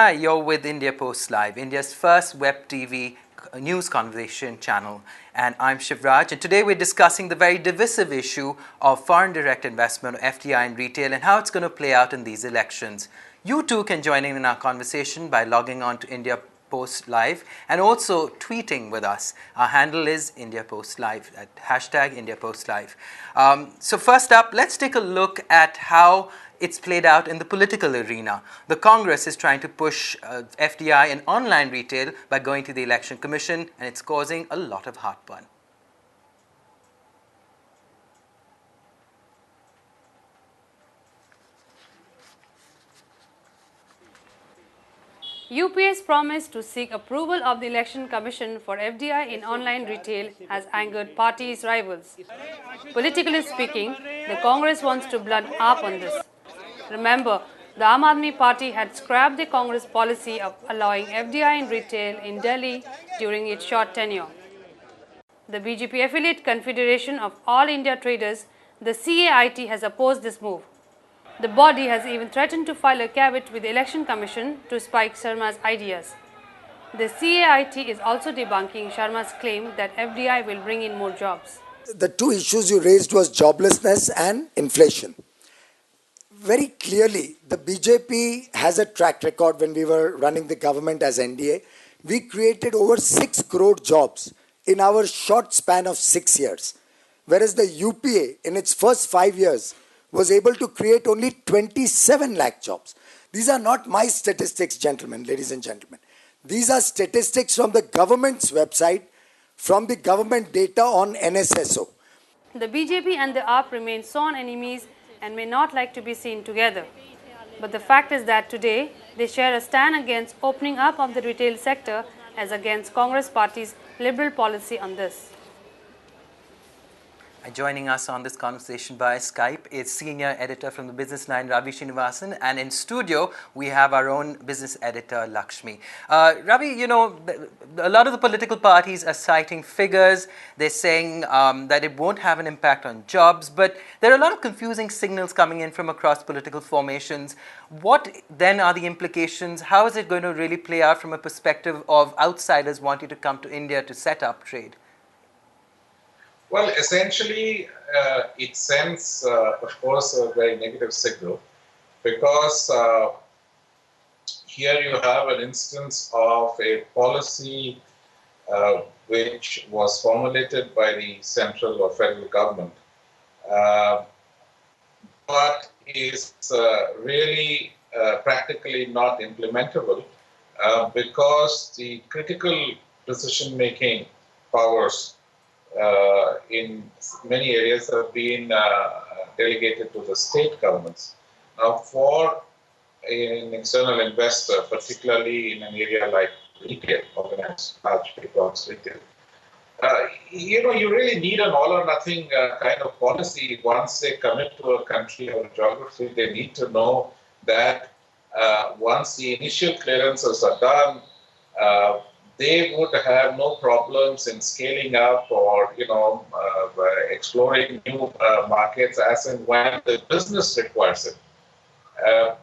Hi, you're with India Post Live, India's first web TV news conversation channel. And I'm Shivraj. And today we're discussing the very divisive issue of foreign direct investment, or FDI, in retail and how it's going to play out in these elections. You too can join in our conversation by logging on to India Post Live and also tweeting with us. Our handle is India Post Live at hashtag India Post Live. So first up, let's take a look at how it's played out in the political arena. The Congress is trying to push FDI and online retail by going to the Election Commission, and it's causing a lot of heartburn. UPA's promise to seek approval of the Election Commission for FDI in online retail has angered parties' rivals. Politically speaking, the Congress wants to blunt up on this. Remember, the Aam Aadmi Party had scrapped the Congress policy of allowing FDI in retail in Delhi during its short tenure. The BJP affiliate Confederation of All India Traders, the CAIT, has opposed this move. The body has even threatened to file a caveat with the Election Commission to spike Sharma's ideas. The CAIT is also debunking Sharma's claim that FDI will bring in more jobs. The two issues you raised was joblessness and inflation. Very clearly, the BJP has a track record. When we were running the government as NDA, we created over 6 crore jobs in our short span of 6 years. Whereas the UPA, in its first 5 years, was able to create only 27 lakh jobs. These are not my statistics, gentlemen, ladies and gentlemen. These are statistics from the government's website, from the government data on NSSO. The BJP and the AAP remain sworn enemies and may not like to be seen together. But the fact is that today they share a stand against opening up of the retail sector as against Congress Party's liberal policy on this. Joining us on this conversation by Skype is senior editor from the Business Line, Ravi Srinivasan, and in studio we have our own business editor, Lakshmi. Ravi, a lot of the political parties are citing figures. They're saying that it won't have an impact on jobs, but there are a lot of confusing signals coming in from across political formations. What then are the implications? How is it going to really play out from a perspective of outsiders wanting to come to India to set up trade? Well, essentially, it sends, of course, a very negative signal because here you have an instance of a policy which was formulated by the central or federal government, but is really practically not implementable because the critical decision-making powers in many areas have been delegated to the state governments. Now, for an external investor, particularly in an area like retail, organized large big box retail, you really need an all-or-nothing kind of policy. Once they commit to a country or a geography, they need to know that once the initial clearances are done, they would have no problems in scaling up or, exploring new markets as and when the business requires it.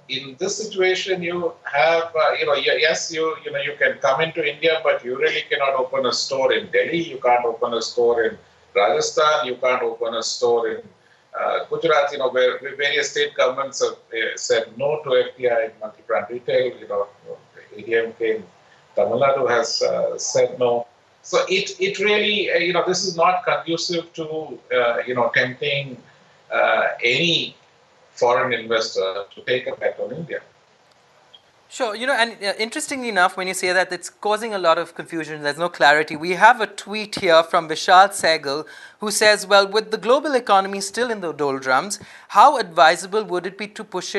In this situation, you have, yes, you can come into India, but you really cannot open a store in Delhi. You can't open a store in Rajasthan. You can't open a store in Gujarat. Where various state governments have said no to FDI in multi-brand retail. ADMK in Tamil Nadu has said no. So it really, this is not conducive to, tempting any foreign investor to take a bet on India. Sure, and interestingly enough, when you say that, it's causing a lot of confusion. There's no clarity. We have a tweet here from Vishal Sehgal who says, well, with the global economy still in the doldrums, how advisable would it be to push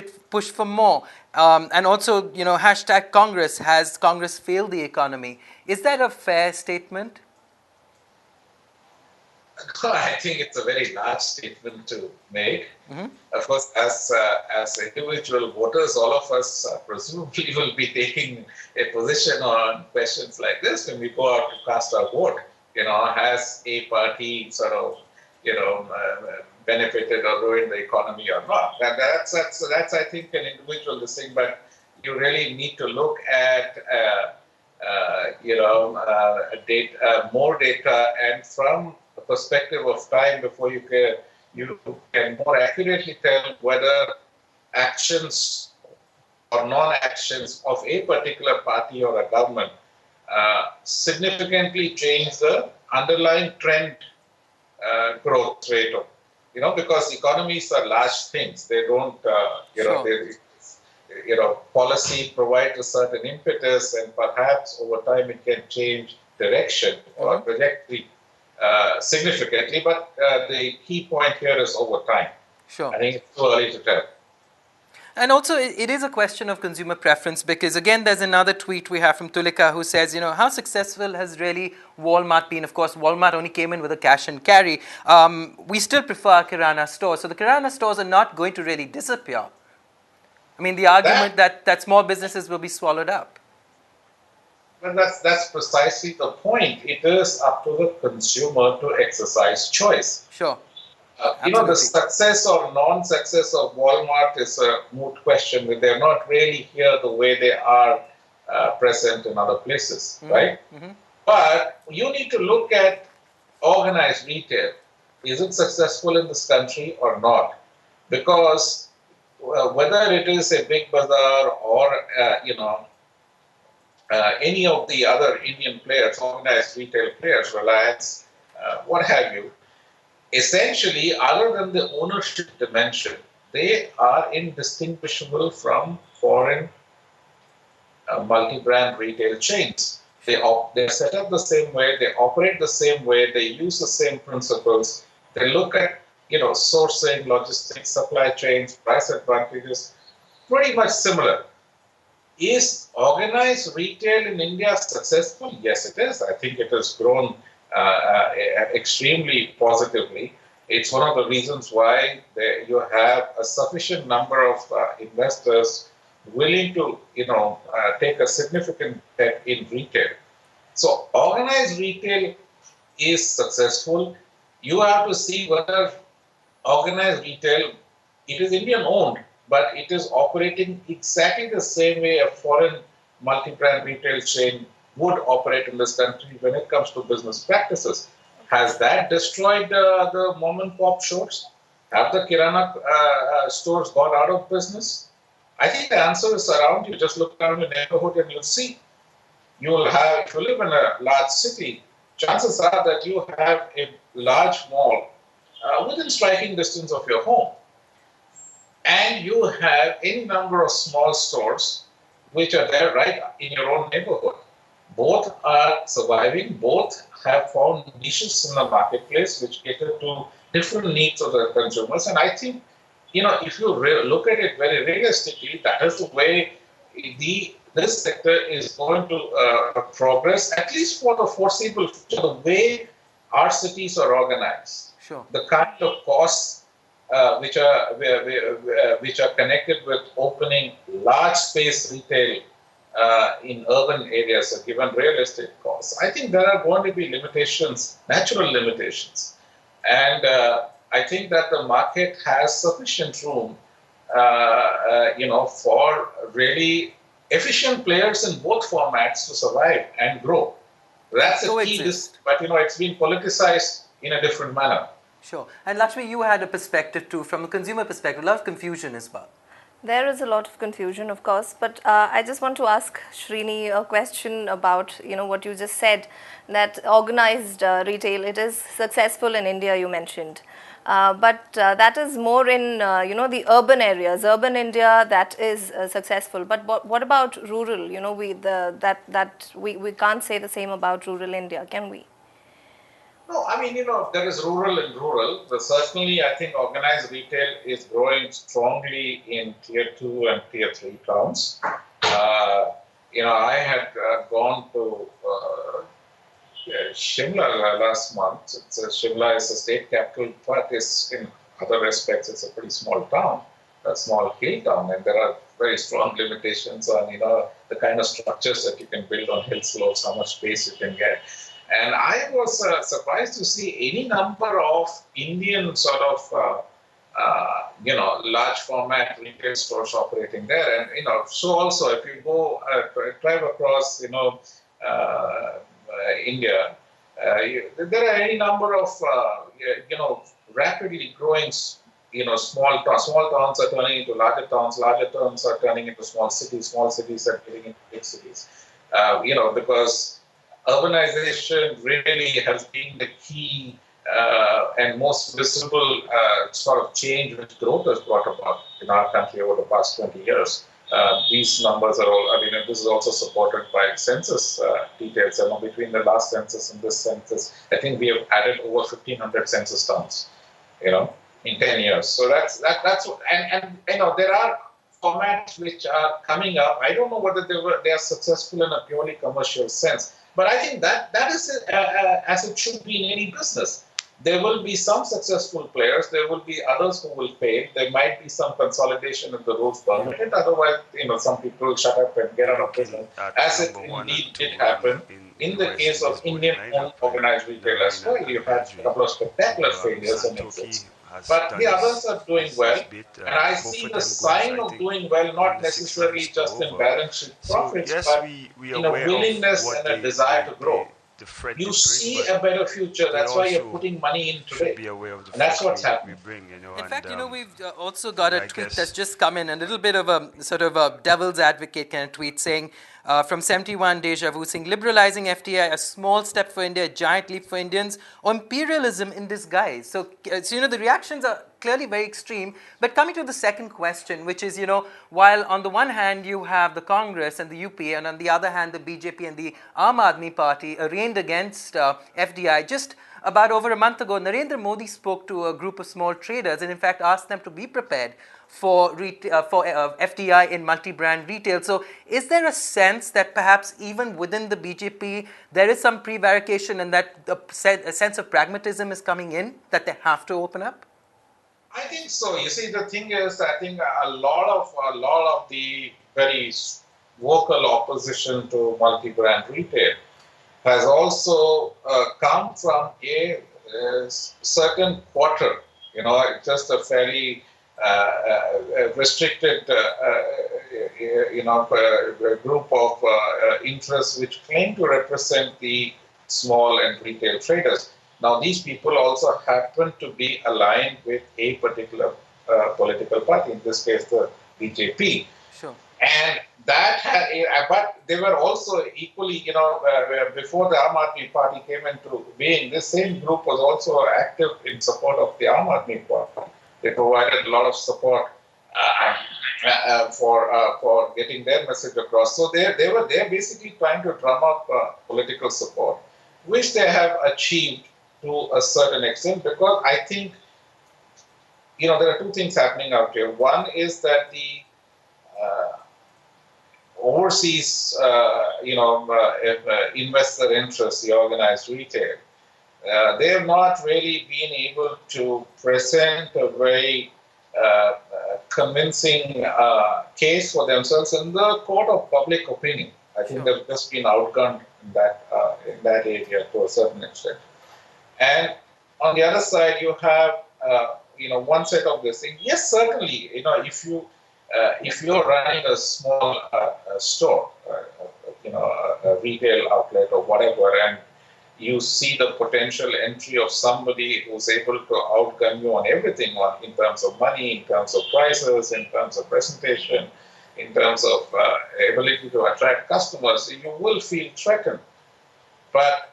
for more? And also, hashtag Congress, has Congress failed the economy? Is that a fair statement? I think it's a very large statement to make. Mm-hmm. Of course, as individual voters, all of us presumably will be taking a position on questions like this when we go out to cast our vote. Has a party sort of, benefited or ruined the economy or not? And that's I think, an individual thing. But you really need to look at more data, and from the perspective of time before you can more accurately tell whether actions or non-actions of a particular party or a government significantly change the underlying trend growth rate of, because economies are large things. They don't, policy provides a certain impetus, and perhaps over time it can change direction or trajectory significantly. But the key point here is over time. Sure. I think it's too early to tell. And also, it is a question of consumer preference, because again, there's another tweet we have from Tulika who says, how successful has really Walmart been? Of course, Walmart only came in with a cash and carry. We still prefer Kirana stores. So the Kirana stores are not going to really disappear. I mean, the argument that small businesses will be swallowed up. Well, that's precisely the point. It is up to the consumer to exercise choice. Sure. The success or non-success of Walmart is a moot question. They're not really here the way they are present in other places, right? But you need to look at organized retail. Is it successful in this country or not? Because whether it is a big bazaar or, any of the other Indian players, organized retail players, Reliance, what have you, essentially, other than the ownership dimension, they are indistinguishable from foreign multi-brand retail chains. They're set up the same way, they operate the same way, they use the same principles. They look at, sourcing, logistics, supply chains, price advantages, pretty much similar. Is organized retail in India successful? Yes, it is. I think it has grown extremely positively. It's one of the reasons why you have a sufficient number of investors willing to, take a significant bet in retail. So organized retail is successful. You have to see whether organized retail, it is Indian owned, but it is operating exactly the same way a foreign multi-brand retail chain would operate in this country when it comes to business practices. Has that destroyed the mom and pop stores? Have the Kirana stores gone out of business? I think the answer is around you. Just look around your neighborhood and you'll see. You will have, if you live in a large city, chances are that you have a large mall within striking distance of your home. And you have any number of small stores which are there right in your own neighborhood. Both are surviving, both have found niches in the marketplace which cater to different needs of the consumers. And I think, if you look at it very realistically, that is the way this sector is going to progress, at least for the foreseeable future, the way our cities are organized. Sure. The kind of costs which are connected with opening large space retail in urban areas, given real estate costs. I think there are going to be limitations, natural limitations. And I think that the market has sufficient room, for really efficient players in both formats to survive and grow. That's a key, but it's been politicized in a different manner. Sure. And Lakshmi, you had a perspective too, from a consumer perspective, a lot of confusion as well. There is a lot of confusion, of course, but I just want to ask Srini a question about, what you just said, that organized retail, it is successful in India, you mentioned. But that is more in, the urban areas, urban India, that is successful. But what about rural? We can't say the same about rural India, can we? No, I mean, there is rural and rural. But certainly, I think organized retail is growing strongly in tier 2 and tier 3 towns. I had gone to Shimla last month. Shimla is a state capital, but in other respects, it's a pretty small town, a small hill town, and there are very strong limitations on, the kind of structures that you can build on hill slopes, how much space you can get. And I was surprised to see any number of Indian sort of large format retail stores operating there. And, so also if you go drive across, India, there are any number of, rapidly growing, small towns are turning into larger towns are turning into small cities are getting into big cities, because urbanization really has been the key and most visible sort of change which growth has brought about in our country over the past 20 years. These numbers are all, this is also supported by census details. Between the last census and this census, I think we have added over 1,500 census towns, in 10 years. So that's and there are formats which are coming up. I don't know whether they are successful in a purely commercial sense, but I think that is as it should be in any business. There will be some successful players. There will be others who will fail. There might be some consolidation if the rules permit it. Otherwise, some people will shut up and get out of business, as it indeed did happen in the case of Indian-owned organized retailers. Well, you had a couple of spectacular failures and exits. But the others are doing well, and I see the sign of doing well not necessarily just in balance sheet profits, but in a willingness and a desire to grow. You see a better future. That's why you're putting money in today. And that's what's happening. In fact, we've also got a tweet that's just come in, a little bit of a sort of a devil's advocate kind of tweet saying, from 71 Deja Vu, saying, liberalizing FDI, a small step for India, a giant leap for Indians, or imperialism in disguise. So the reactions are clearly very extreme. But coming to the second question, which is, while on the one hand you have the Congress and the UP, and on the other hand the BJP and the Aam Aadmi Party arraigned against FDI, just about over a month ago, Narendra Modi spoke to a group of small traders and in fact asked them to be prepared for FDI in multi-brand retail. So is there a sense that perhaps even within the BJP there is some prevarication and that a sense of pragmatism is coming in, that they have to open up? I think so. You see, the thing is, I think a lot of the very vocal opposition to multi-brand retail has also come from a certain quarter, just a fairly restricted, group of interests which claim to represent the small and retail traders. Now, these people also happen to be aligned with a particular political party, in this case, the BJP. Sure. And but they were also equally, before the Aam Aadmi Party came into being, this same group was also active in support of the Aam Aadmi Party. They provided a lot of support for getting their message across. So they're basically trying to drum up political support, which they have achieved to a certain extent, because I think, there are two things happening out here. One is that the overseas, investor interests, the organized retail, they have not really been able to present a very convincing case for themselves in the court of public opinion. I think they've just been outgunned in that area to a certain extent. And on the other side, you have one set of this thing. Yes, certainly, if you're running a small store, a retail outlet or whatever, and you see the potential entry of somebody who's able to outgun you on everything, in terms of money, in terms of prices, in terms of presentation, in terms of ability to attract customers, you will feel threatened. But,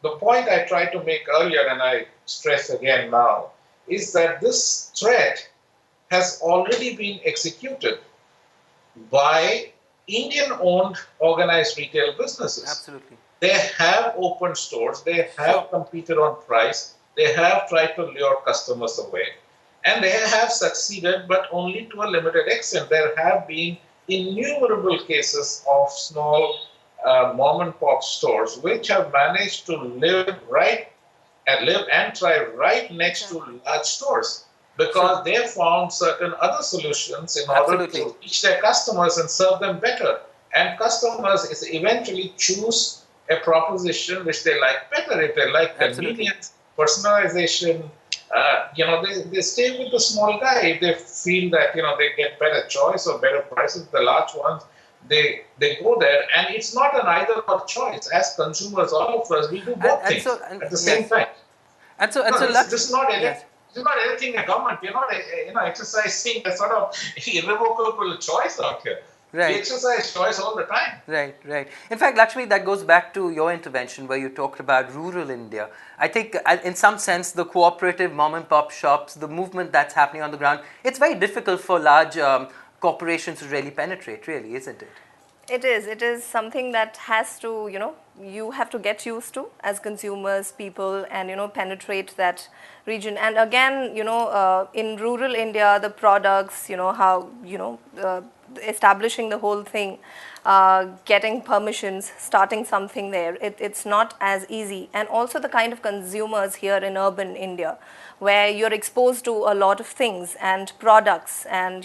the point I tried to make earlier, and I stress again now, is that this threat has already been executed by Indian-owned organized retail businesses. Absolutely. They have opened stores, they have competed on price, they have tried to lure customers away, and they have succeeded, but only to a limited extent. There have been innumerable cases of small mom-and-pop stores which have managed to live and thrive right next to large stores, because they found certain other solutions in order to reach their customers and serve them better. And customers eventually choose a proposition which they like better. If they like convenience, personalization, they stay with the small guy if they feel that, they get better choice or better prices. The large ones, they go there, and it's not an either or choice. As consumers, all of us, we do both and so things and at the same yes, time. and No, so this, Lux, this is not yes. this is not anything a government. We're not exercising a sort of irrevocable choice out here. We Right. exercise choice all the time. Right, right. In fact, Lakshmi, that goes back to your intervention where you talked about rural India. I think, in some sense, the cooperative mom and pop shops, the movement that's happening on the ground, it's very difficult for large corporations to really penetrate, really, isn't it? It is. It is something that has to, you have to get used to as consumers, people, and, penetrate that region. And again, in rural India, the products, how, establishing the whole thing, getting permissions, starting something there, it's not as easy. And also the kind of consumers here in urban India, where you're exposed to a lot of things and products, and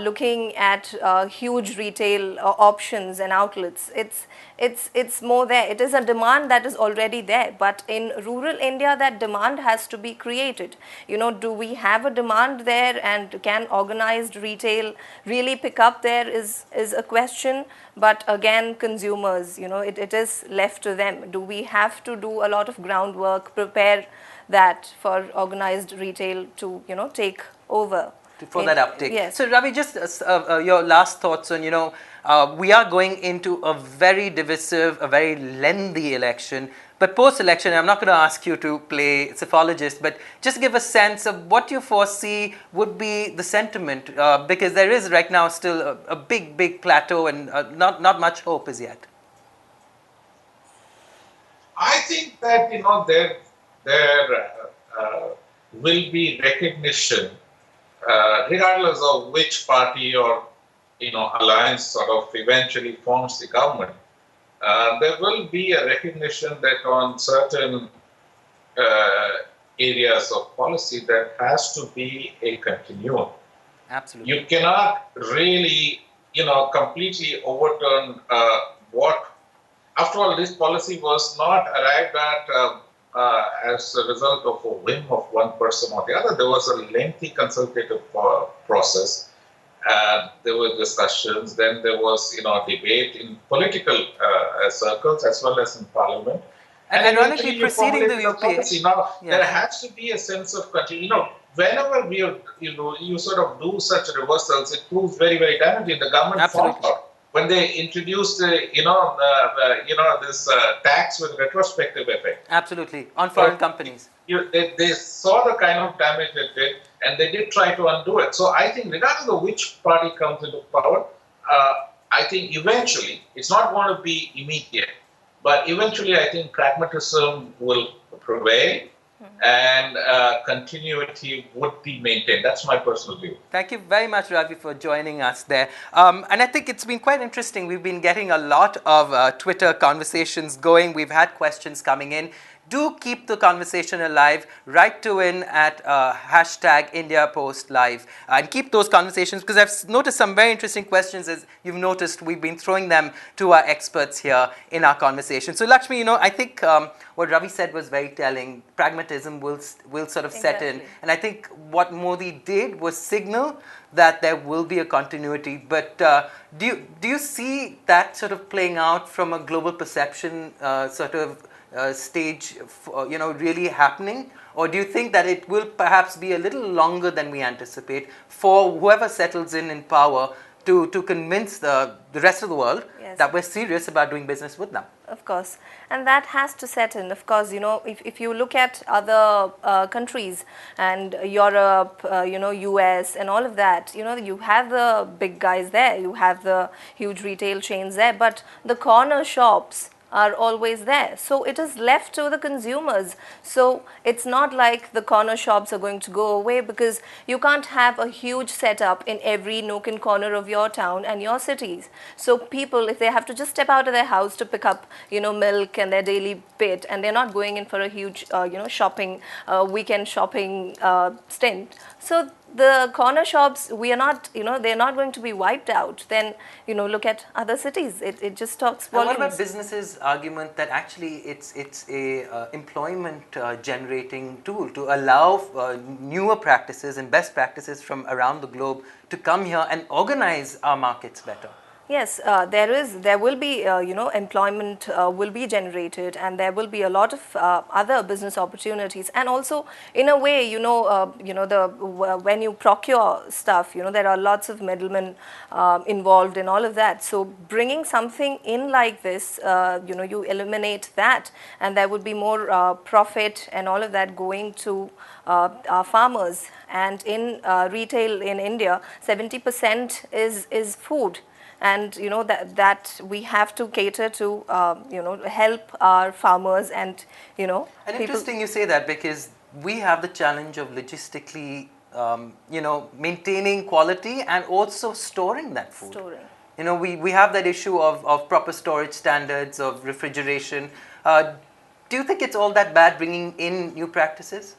looking at huge retail options and outlets. It's more there. It is a demand that is already there, but in rural India, that demand has to be created. Do we have a demand there, and can organized retail really pick up there is a question. But again, consumers, it is left to them. Do we have to do a lot of groundwork, prepare that for organized retail to take over For that uptake. Yes. So Ravi, just your last thoughts on, we are going into a very divisive, a very lengthy election. But post-election, I'm not going to ask you to play psephologist, but just give a sense of what you foresee would be the sentiment, because there is right now still a big, big plateau and not much hope as yet. I think that there will be recognition, regardless of which party or alliance sort of eventually forms the government. There will be a recognition that on certain areas of policy there has to be a continuum. Absolutely. You cannot really, completely overturn what. After all, this policy was not arrived at as a result of a whim of one person or the other. There was a lengthy consultative process. There were discussions. Then there was, debate in political circles as well as in parliament. And ironically, preceding the UPA, policy. Now, there has to be a sense of continuity. Whenever you sort of do such reversals, it proves very, very damaging. The government fought out when they introduced, this tax with retrospective effect. Absolutely, on foreign companies. They saw the kind of damage it did, and they did try to undo it. So I think, regardless of which party comes into power, I think eventually, it's not going to be immediate, but eventually I think pragmatism will prevail. And continuity would be maintained. That's my personal view. Thank you very much, Ravi, for joining us there. And I think it's been quite interesting. We've been getting a lot of Twitter conversations going. We've had questions coming in. Do keep the conversation alive. Write to in at hashtag IndiaPostLive and keep those conversations, because I've noticed some very interesting questions. As you've noticed, we've been throwing them to our experts here in our conversation. So Lakshmi, I think what Ravi said was very telling. Pragmatism will sort of set in. And I think what Modi did was signal that there will be a continuity. But do you see that sort of playing out from a global perception sort of stage, really happening? Or do you think that it will perhaps be a little longer than we anticipate for whoever settles in power to convince the rest of the world that we're serious about doing business with them? Of course. And that has to set in. Of course, if you look at other countries and Europe, US and all of that, you have the big guys there, you have the huge retail chains there, but the corner shops are always there. So it is left to the consumers. So it's not like the corner shops are going to go away, because you can't have a huge setup in every nook and corner of your town and your cities. So people, if they have to just step out of their house to pick up, milk and their daily bit, and they're not going in for a huge, shopping, weekend shopping stint. So the corner shops, we are not, they're not going to be wiped out, then, look at other cities. It just talks volumes. And what about businesses' argument that actually it's a employment generating tool to allow newer practices and best practices from around the globe to come here and organize our markets better? Yes, there will be, employment will be generated, and there will be a lot of other business opportunities. And also, in a way, when you procure stuff, there are lots of middlemen involved in all of that. So bringing something in like this, you eliminate that, and there would be more profit and all of that going to our farmers. And in retail in India, 70% is food. And that we have to cater to help our farmers and And interesting you say that, because we have the challenge of logistically maintaining quality and also storing that food. We have that issue of proper storage standards, of refrigeration. Do you think it's all that bad bringing in new practices?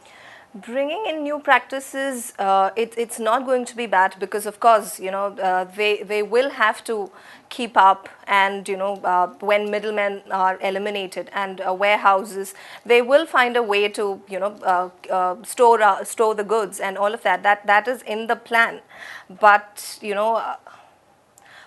Bringing in new practices, it's not going to be bad, because of course, they will have to keep up, and when middlemen are eliminated, and warehouses, they will find a way to store the goods and all of that. That is in the plan. But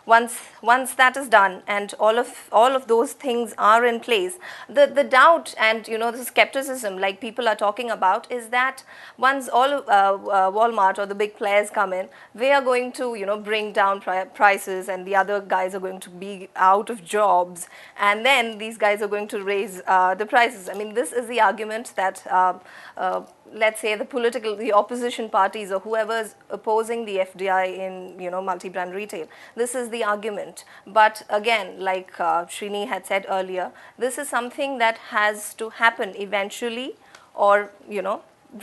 once that is done and all of those things are in place, the doubt and the skepticism, like people are talking about, is that once all Walmart or the big players come in, they are going to bring down prices, and the other guys are going to be out of jobs, and then these guys are going to raise the prices. I mean, this is the argument that let's say the opposition parties, or whoever is opposing the FDI in multi-brand retail, this is the argument. But again, like Srini had said earlier, this is something that has to happen eventually, or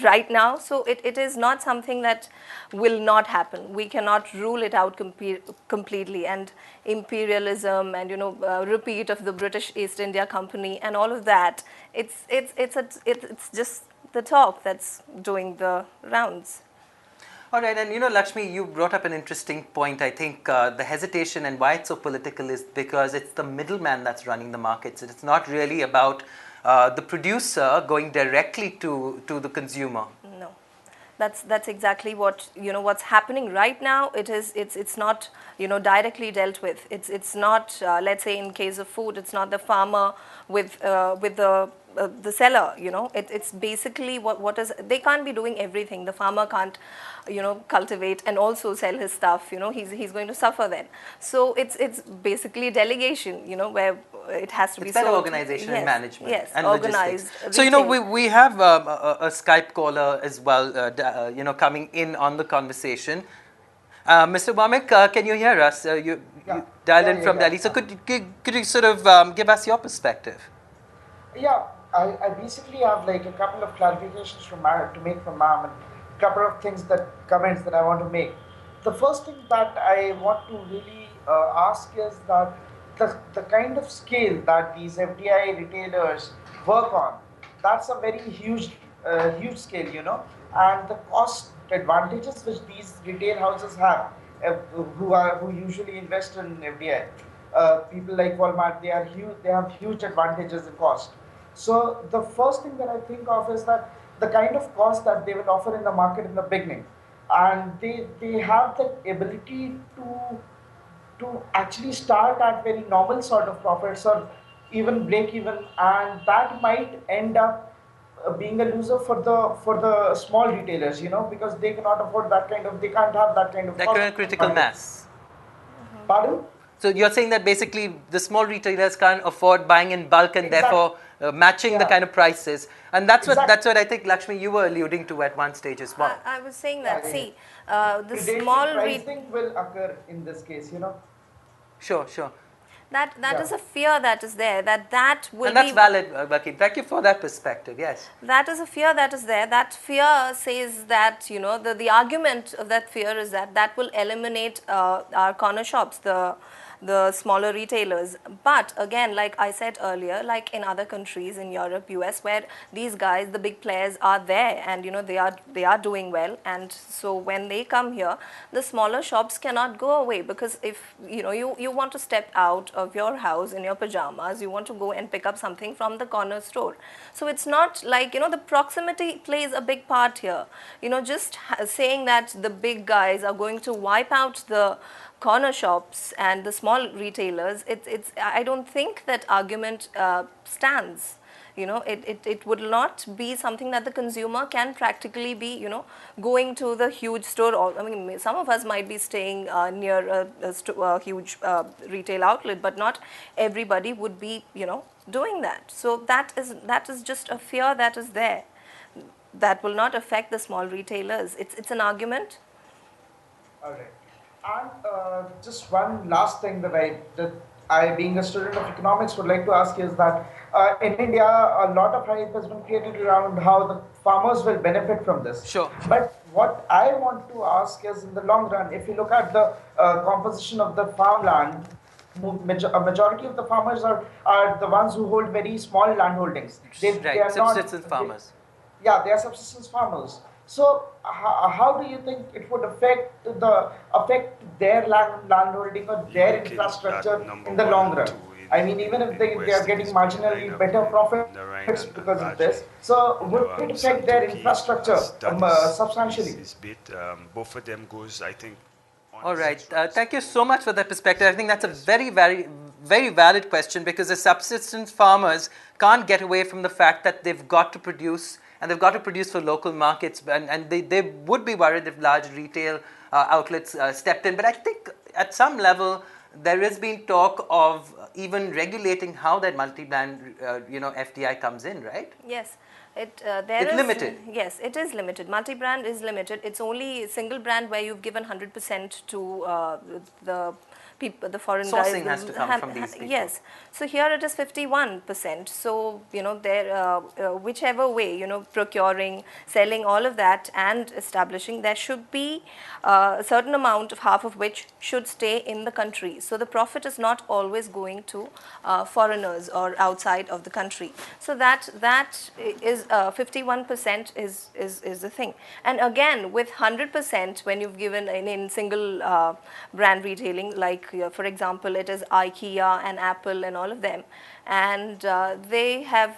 right now. So it is not something that will not happen. We cannot rule it out completely. And imperialism and repeat of the British East India Company and all of that, it's just the talk that's doing the rounds. All right, and Lakshmi, you brought up an interesting point. I think the hesitation and why it's so political is because it's the middleman that's running the markets. It's not really about the producer going directly to the consumer. No, that's exactly what what's happening right now. It's not directly dealt with. It's not let's say in case of food, it's not the farmer with the seller. It's basically what is, they can't be doing everything. The farmer can't cultivate and also sell his stuff. He's going to suffer then. So it's basically delegation, where it has to be better organization and management, and organized logistics. So we have a Skype caller as well coming in on the conversation. Mr. Wamik, can you hear us? You dialed in from Delhi. So could you sort of give us your perspective? Yeah, I basically have like a couple of clarifications to make from ma'am, and a couple of comments that I want to make. The first thing that I want to really ask is that the kind of scale that these FDI retailers work on, that's a very huge scale, and the cost advantages which these retail houses have, who usually invest in FDI. People like Walmart, they have huge advantages in cost. So the first thing that I think of is that the kind of cost that they will offer in the market in the beginning, and they have the ability to actually start at very normal sort of profits or even break even, and that might end up being a loser for the small retailers, because they cannot afford they can't have that kind of cost critical mass. Pardon? So you're saying that basically the small retailers can't afford buying in bulk and therefore matching the kind of prices, and that's what I think, Lakshmi, you were alluding to at one stage as well. I was saying that. See, the predatory small pricing will occur in this case, Sure. That is a fear that is there. That will and that's valid, Vakil. Thank you for that perspective. Yes. That is a fear that is there. That fear says that the argument of that fear is that will eliminate our corner shops, the smaller retailers. But again, like I said earlier, like in other countries in Europe, US, where these guys, the big players are there, and they are doing well, and so when they come here, the smaller shops cannot go away, because if you want to step out of your house in your pajamas, you want to go and pick up something from the corner store. So it's not like, the proximity plays a big part here. Just saying that the big guys are going to wipe out the corner shops and the small retailers, I don't think that argument stands. It would not be something that the consumer can practically be, going to the huge store. Or, I mean, some of us might be staying near a huge retail outlet, but not everybody would be, doing that. So that is just a fear that is there. That will not affect the small retailers. It's an argument. All right. And just one last thing that I, being a student of economics, would like to ask is that in India, a lot of hype has been created around how the farmers will benefit from this. Sure. But what I want to ask is, in the long run, if you look at the composition of the farmland, a majority of the farmers are the ones who hold very small land holdings. They are Subsistence farmers. Yeah, they are subsistence farmers. So how do you think it would affect their landholding or their infrastructure in the long run? I mean, even if they are getting marginally better profits because of this, so would it affect their infrastructure substantially? Both of them goes, I think. All right. Thank you so much for that perspective. I think that's a very, very, very valid question, because the subsistence farmers can't get away from the fact that they've got to produce, and they've got to produce for local markets, and they would be worried if large retail outlets stepped in. But I think at some level there has been talk of even regulating how that multi-brand FDI comes in, right? Yes. It's limited. Yes, it is limited. Multi-brand is limited. It's only a single brand where you've given 100% to the people, the foreign guys. Sourcing has to come from these people. Yes. So here it is 51%. So, there, whichever way, procuring, selling, all of that, and establishing, there should be a certain amount of half of which should stay in the country. So the profit is not always going to foreigners or outside of the country. So that is 51% is the thing. And again, with 100%, when you've given in single brand retailing, like for example, it is IKEA and Apple and all of them, and they have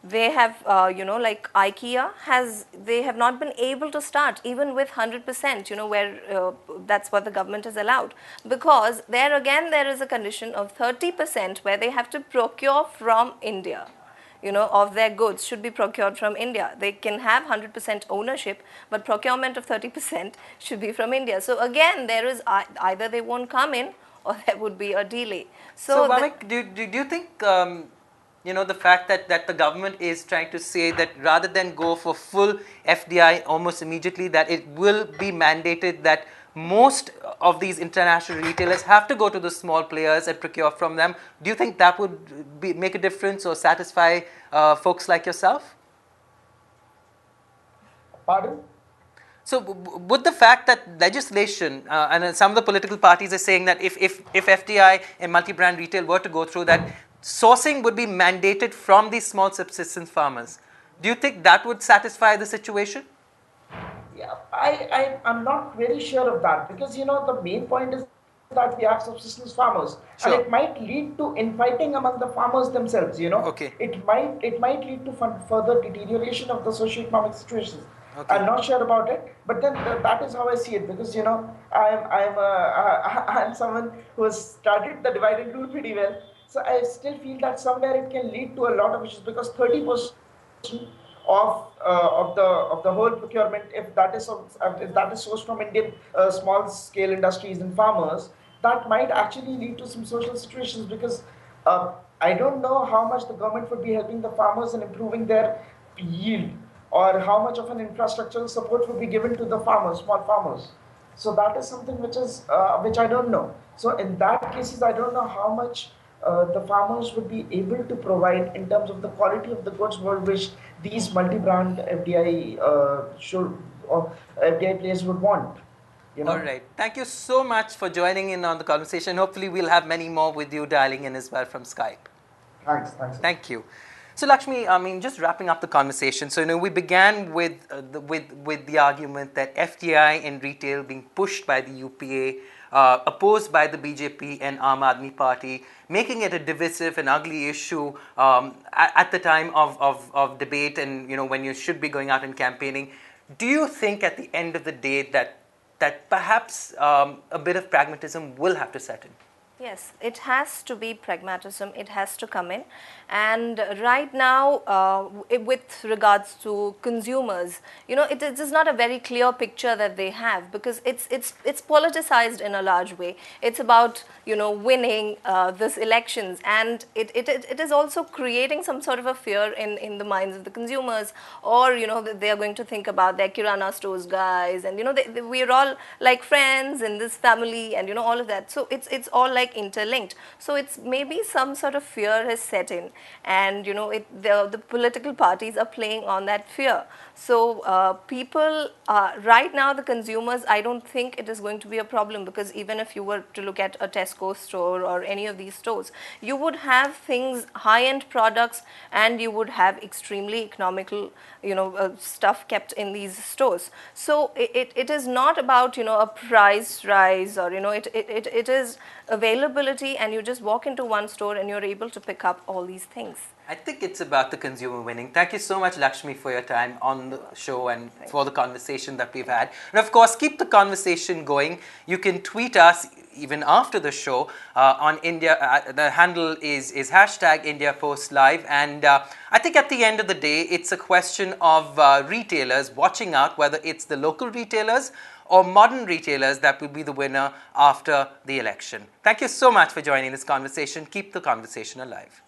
like IKEA they have not been able to start even with 100%, where that's what the government has allowed, because there again there is a condition of 30% where they have to procure from India. Of their goods should be procured from India. They can have 100% ownership, but procurement of 30% should be from India. So again, there is either they won't come in, or there would be a delay. So Vivek, do you think the fact that the government is trying to say that rather than go for full FDI almost immediately, that it will be mandated that most of these international retailers have to go to the small players and procure from them? Do you think that would make a difference or satisfy folks like yourself? Pardon? So would the fact that legislation and some of the political parties are saying that if FDI and multi-brand retail were to go through, that sourcing would be mandated from these small subsistence farmers, do you think that would satisfy the situation? Yeah, I'm not very sure of that, because the main point is that we have subsistence farmers, Sure. and it might lead to infighting among the farmers themselves. Okay. It might lead to further deterioration of the socio-economic situations. Okay. I'm not sure about it, but then that is how I see it, because I'm someone who has studied the divide and rule pretty well. So I still feel that somewhere it can lead to a lot of issues, because 30% of the whole procurement, if that is sourced from Indian small scale industries and farmers, that might actually lead to some social situations, because I don't know how much the government would be helping the farmers in improving their yield, or how much of an infrastructural support would be given to the farmers, small farmers. So that is something which I don't know. So in that cases, I don't know how much the farmers would be able to provide in terms of the quality of the goods for which these multi-brand FDI FDI players would want. You All know. right. Thank you so much for joining in on the conversation. Hopefully, we'll have many more with you dialing in as well from Skype. Thanks. Thank you. So, Lakshmi, I mean, just wrapping up the conversation. So, we began with the argument that FDI in retail being pushed by the UPA, opposed by the BJP and Aam Aadmi Party, making it a divisive and ugly issue at the time of debate, and when you should be going out and campaigning. Do you think at the end of the day that perhaps a bit of pragmatism will have to set in? Yes, it has to be pragmatism, it has to come in. And right now, with regards to consumers, it is not a very clear picture that they have, because it's politicized in a large way. It's about, winning this elections, and it is also creating some sort of a fear in the minds of the consumers, or, that they are going to think about their Kirana stores guys, and, we're all like friends in this family, and, all of that. So it's all like interlinked. So it's maybe some sort of fear has set in, and the political parties are playing on that fear. So people right now, the consumers, I don't think it is going to be a problem, because even if you were to look at a Tesco store or any of these stores, you would have things, high-end products, and you would have extremely economical stuff kept in these stores. So it is not about a price rise, or it is availability, and you just walk into one store and you're able to pick up all these things. I think it's about the consumer winning. Thank you so much, Lakshmi, for your time on the show and for the conversation that we've had. And of course, keep the conversation going. You can tweet us even after the show on India. The handle is hashtag India Post Live. And I think at the end of the day, it's a question of retailers watching out, whether it's the local retailers or modern retailers that will be the winner after the election. Thank you so much for joining this conversation. Keep the conversation alive.